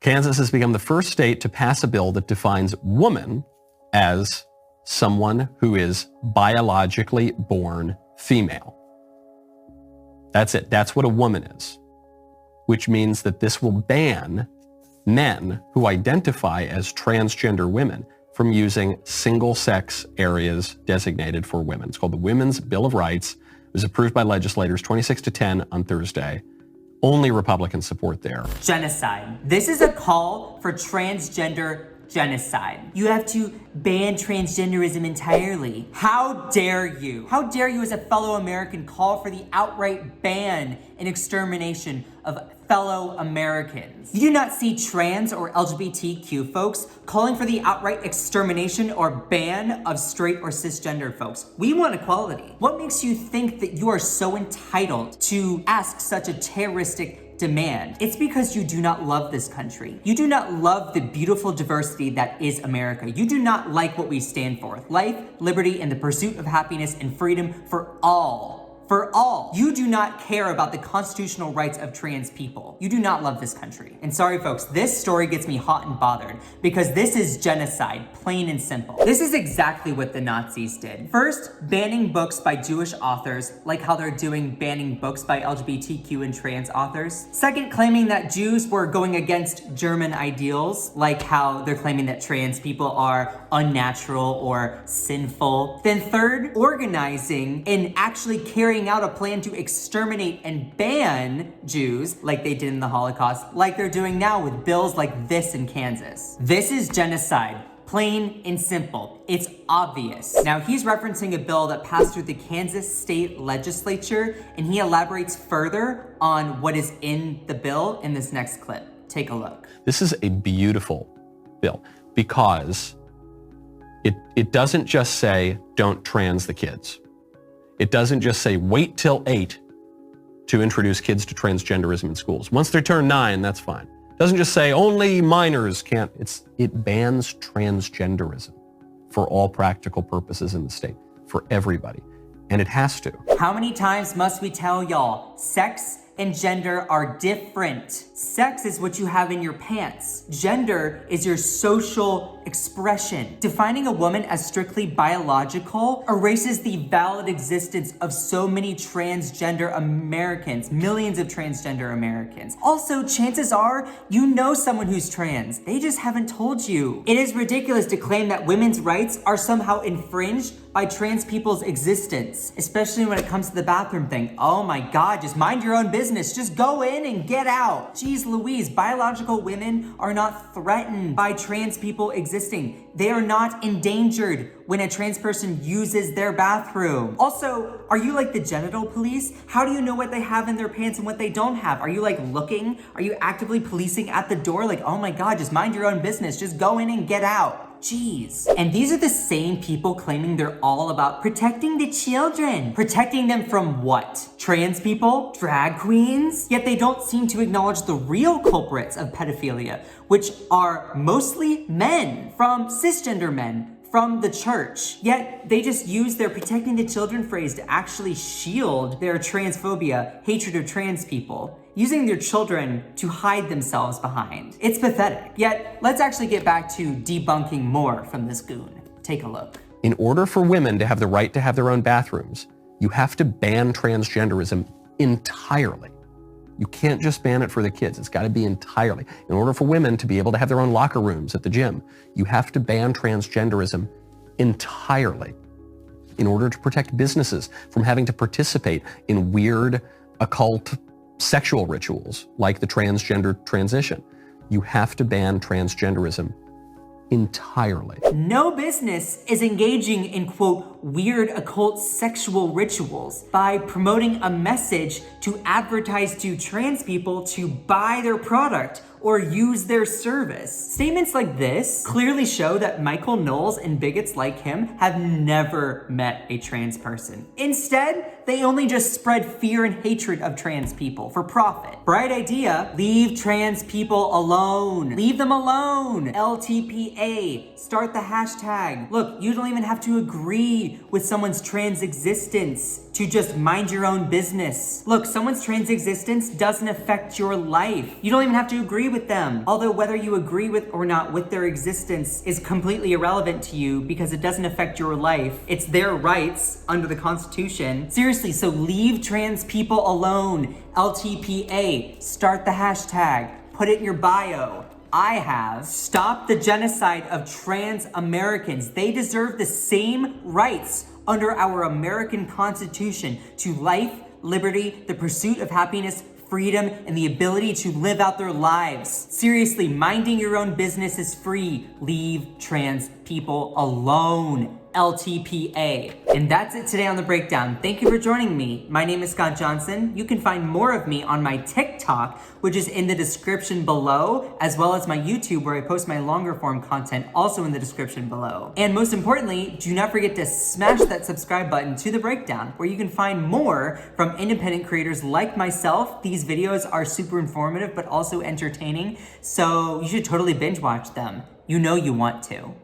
Kansas has become the first state to pass a bill that defines woman as someone who is biologically born female. That's it. That's what a woman is, which means that this will ban men who identify as transgender women from using single-sex areas designated for women. It's called the Women's Bill of Rights. It was approved by legislators 26-10 on Thursday. Only Republicans support there. Genocide. This is a call for transgender genocide. You have to ban transgenderism entirely. How dare you? How dare you as a fellow American call for the outright ban and extermination of fellow Americans? You do not see trans or LGBTQ folks calling for the outright extermination or ban of straight or cisgender folks. We want equality. What makes you think that you are so entitled to ask such a terroristic demand? It's because you do not love this country. You do not love the beautiful diversity that is America. You do not like what we stand for. Life, liberty, and the pursuit of happiness and freedom for all. For all. You do not care about the constitutional rights of trans people. You do not love this country. And sorry folks, this story gets me hot and bothered because this is genocide, plain and simple. This is exactly what the Nazis did. First, banning books by Jewish authors, like how they're doing banning books by LGBTQ and trans authors. Second, claiming that Jews were going against German ideals, like how they're claiming that trans people are unnatural or sinful. Then third, organizing and actually carrying out a plan to exterminate and ban Jews like they did in the Holocaust, like they're doing now with bills like this in Kansas. This is genocide, plain and simple. It's obvious. Now he's referencing a bill that passed through the Kansas state legislature, and he elaborates further on what is in the bill in this next clip. Take a look. This is a beautiful bill because it doesn't just say don't trans the kids. It doesn't just say wait till 8 to introduce kids to transgenderism in schools. Once they turn 9, that's fine. It doesn't just say only minors can't. It bans transgenderism for all practical purposes in the state, for everybody. And it has to. How many times must we tell y'all, sex and gender are different? Sex is what you have in your pants. Gender is your social expression. Defining a woman as strictly biological erases the valid existence of so many transgender Americans, millions of transgender Americans. Also, chances are you know someone who's trans. They just haven't told you. It is ridiculous to claim that women's rights are somehow infringed by trans people's existence, especially when it comes to the bathroom thing. Oh my God, just mind your own business. Just go in and get out. Jeez Louise, biological women are not threatened by trans people existing. They are not endangered when a trans person uses their bathroom. Also, are you like the genital police? How do you know what they have in their pants and what they don't have? Are you like looking? Are you actively policing at the door? Like, oh my God, just mind your own business. Just go in and get out. Jeez. And these are the same people claiming they're all about protecting the children. Protecting them from what? Trans people? Drag queens? Yet they don't seem to acknowledge the real culprits of pedophilia, which are mostly men, from cisgender men, from the church. Yet they just use their protecting the children phrase to actually shield their transphobia, hatred of trans people, using their children to hide themselves behind. It's pathetic. Yet let's actually get back to debunking more from this goon. Take a look. In order for women to have the right to have their own bathrooms, you have to ban transgenderism entirely. You can't just ban it for the kids. It's got to be entirely. In order for women to be able to have their own locker rooms at the gym, you have to ban transgenderism entirely. In order to protect businesses from having to participate in weird occult sexual rituals like the transgender transition, you have to ban transgenderism entirely. No business is engaging in, quote, weird occult sexual rituals by promoting a message to advertise to trans people to buy their product or use their service. Statements like this clearly show that Michael Knowles and bigots like him have never met a trans person. Instead, they only just spread fear and hatred of trans people for profit. Bright idea, leave trans people alone. Leave them alone. LTPA, start the hashtag. Look, you don't even have to agree with someone's trans existence to just mind your own business. Look, someone's trans existence doesn't affect your life. You don't even have to agree with with them. Although whether you agree with or not with their existence is completely irrelevant to you because it doesn't affect your life. It's their rights under the Constitution. Seriously, so leave trans people alone. LTPA, start the hashtag, put it in your bio. I have. Stop the genocide of trans Americans. They deserve the same rights under our American Constitution to life, liberty, the pursuit of happiness, freedom, and the ability to live out their lives. Seriously, minding your own business is free. Leave trans people alone. LTPA. And that's it today on The Breakdown. Thank you for joining me. My name is Scott Johnson. You can find more of me on my TikTok, which is in the description below, as well as my YouTube, where I post my longer form content, also in the description below. And most importantly, do not forget to smash that subscribe button to The Breakdown, where you can find more from independent creators like myself. These videos are super informative, but also entertaining, so you should totally binge watch them. You know you want to.